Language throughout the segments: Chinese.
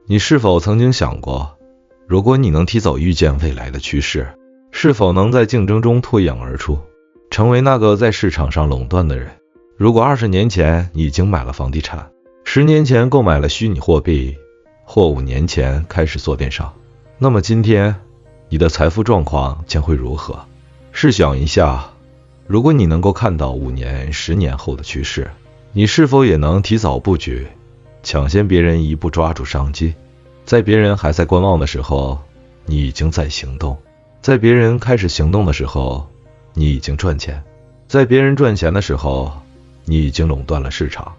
你是否曾经想过，如果你能提早预见未来的趋势，是否能在竞争中脱颖而出，成为那个在市场上垄断的人？如果20年前你已经买了房地产，10年前购买了虚拟货币，或5年前开始做电商，那么今天你的财富状况将会如何？试想一下，如果你能够看到5年、10年后的趋势，你是否也能提早布局，抢先别人一步抓住商机？在别人还在观望的时候，你已经在行动；在别人开始行动的时候，你已经赚钱；在别人赚钱的时候，你已经垄断了市场。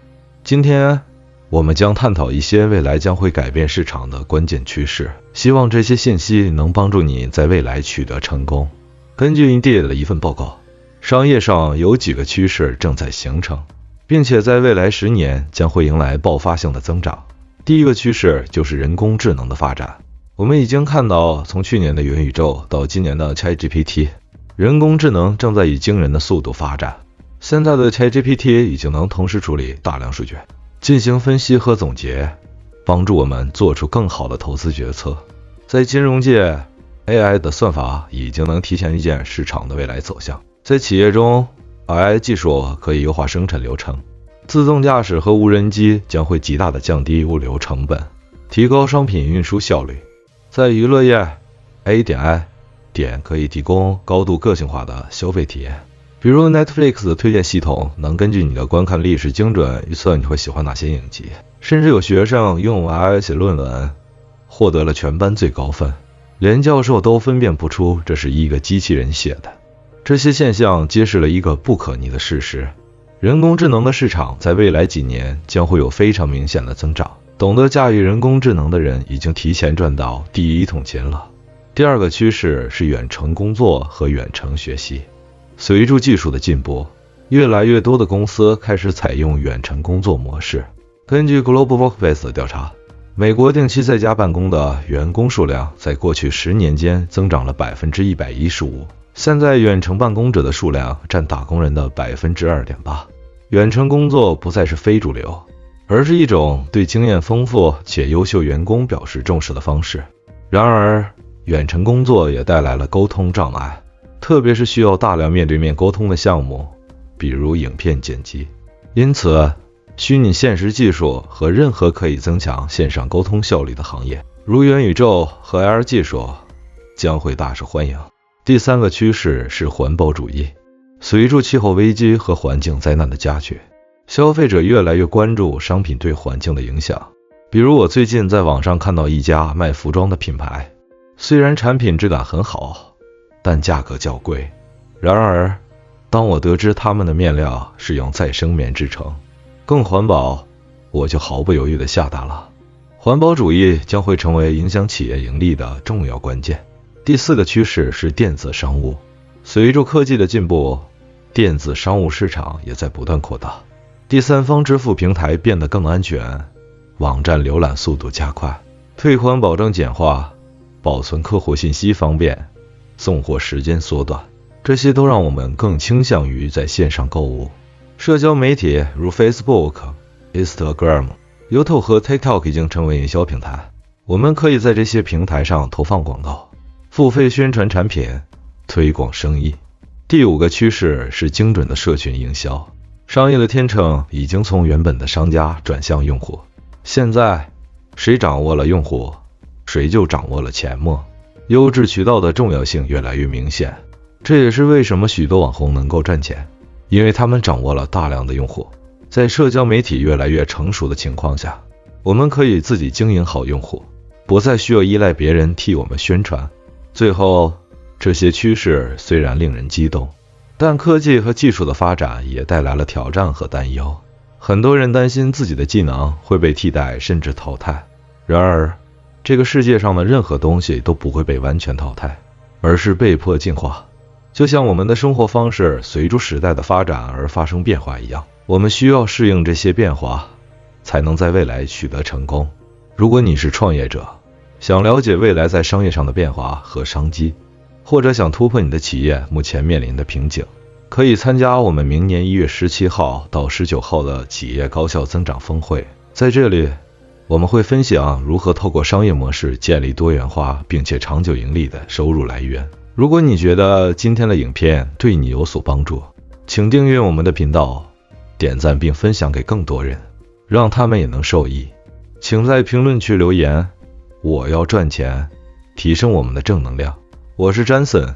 今天我们将探讨一些未来将会改变市场的关键趋势，希望这些信息能帮助你在未来取得成功。根据 Indeed 的一份报告，商业上有几个趋势正在形成，并且在未来10年将会迎来爆发性的增长。第一个趋势就是人工智能的发展。我们已经看到，从去年的元宇宙到今年的 ChatGPT， 人工智能正在以惊人的速度发展。现在的 ChatGPT 已经能同时处理大量数据，进行分析和总结，帮助我们做出更好的投资决策。在金融界， AI 的算法已经能提前预见市场的未来走向。在企业中， AI 技术可以优化生产流程，自动驾驶和无人机将会极大地降低物流成本，提高商品运输效率。在娱乐业， A.I 点可以提供高度个性化的消费体验，比如 Netflix 的推荐系统能根据你的观看历史精准预测你会喜欢哪些影集，甚至有学生用 AI 写论文，获得了全班最高分，连教授都分辨不出这是一个机器人写的。这些现象揭示了一个不可逆的事实：人工智能的市场在未来几年将会有非常明显的增长。懂得驾驭人工智能的人已经提前赚到第一桶金了。第二个趋势是远程工作和远程学习。随着技术的进步，越来越多的公司开始采用远程工作模式。根据 Global Workplace 的调查，美国定期在家办公的员工数量在过去10年间增长了 115%。现在远程办公者的数量占打工人的 2.8%。远程工作不再是非主流，而是一种对经验丰富且优秀员工表示重视的方式。然而，远程工作也带来了沟通障碍，特别是需要大量面对面沟通的项目，比如影片剪辑。因此，虚拟现实技术和任何可以增强线上沟通效率的行业，如元宇宙和 AR 技术，将会大受欢迎。第三个趋势是环保主义。随着气候危机和环境灾难的加剧，消费者越来越关注商品对环境的影响。比如我最近在网上看到一家卖服装的品牌，虽然产品质感很好，但价格较贵。然而，当我得知他们的面料是用再生棉制成，更环保，我就毫不犹豫地下单了。环保主义将会成为影响企业盈利的重要关键。第四个趋势是电子商务。随着科技的进步，电子商务市场也在不断扩大。第三方支付平台变得更安全，网站浏览速度加快，退款保证简化，保存客户信息方便，送货时间缩短，这些都让我们更倾向于在线上购物。社交媒体如 Facebook、Instagram、YouTube 和 TikTok 已经成为营销平台，我们可以在这些平台上投放广告，付费宣传产品，推广生意。第五个趋势是精准的社群营销。商业的天秤已经从原本的商家转向用户，现在谁掌握了用户，谁就掌握了钱墨。优质渠道的重要性越来越明显，这也是为什么许多网红能够赚钱，因为他们掌握了大量的用户。在社交媒体越来越成熟的情况下，我们可以自己经营好用户，不再需要依赖别人替我们宣传。最后，这些趋势虽然令人激动，但科技和技术的发展也带来了挑战和担忧。很多人担心自己的技能会被替代甚至淘汰。然而，这个世界上的任何东西都不会被完全淘汰，而是被迫进化。就像我们的生活方式随着时代的发展而发生变化一样，我们需要适应这些变化，才能在未来取得成功。如果你是创业者，想了解未来在商业上的变化和商机，或者想突破你的企业目前面临的瓶颈，可以参加我们明年1月17号到19号的企业高效增长峰会。在这里，我们会分享如何透过商业模式建立多元化并且长久盈利的收入来源。如果你觉得今天的影片对你有所帮助，请订阅我们的频道，点赞并分享给更多人，让他们也能受益。请在评论区留言，我要赚钱，提升我们的正能量。我是詹森，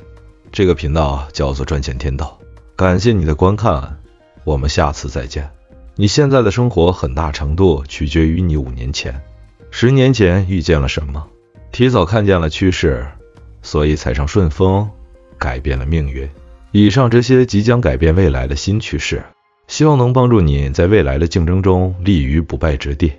这个频道叫做赚钱天道。感谢你的观看，我们下次再见。你现在的生活很大程度取决于你5年前、10年前遇见了什么，提早看见了趋势，所以踩上顺风，改变了命运。以上这些即将改变未来的新趋势，希望能帮助你在未来的竞争中立于不败之地。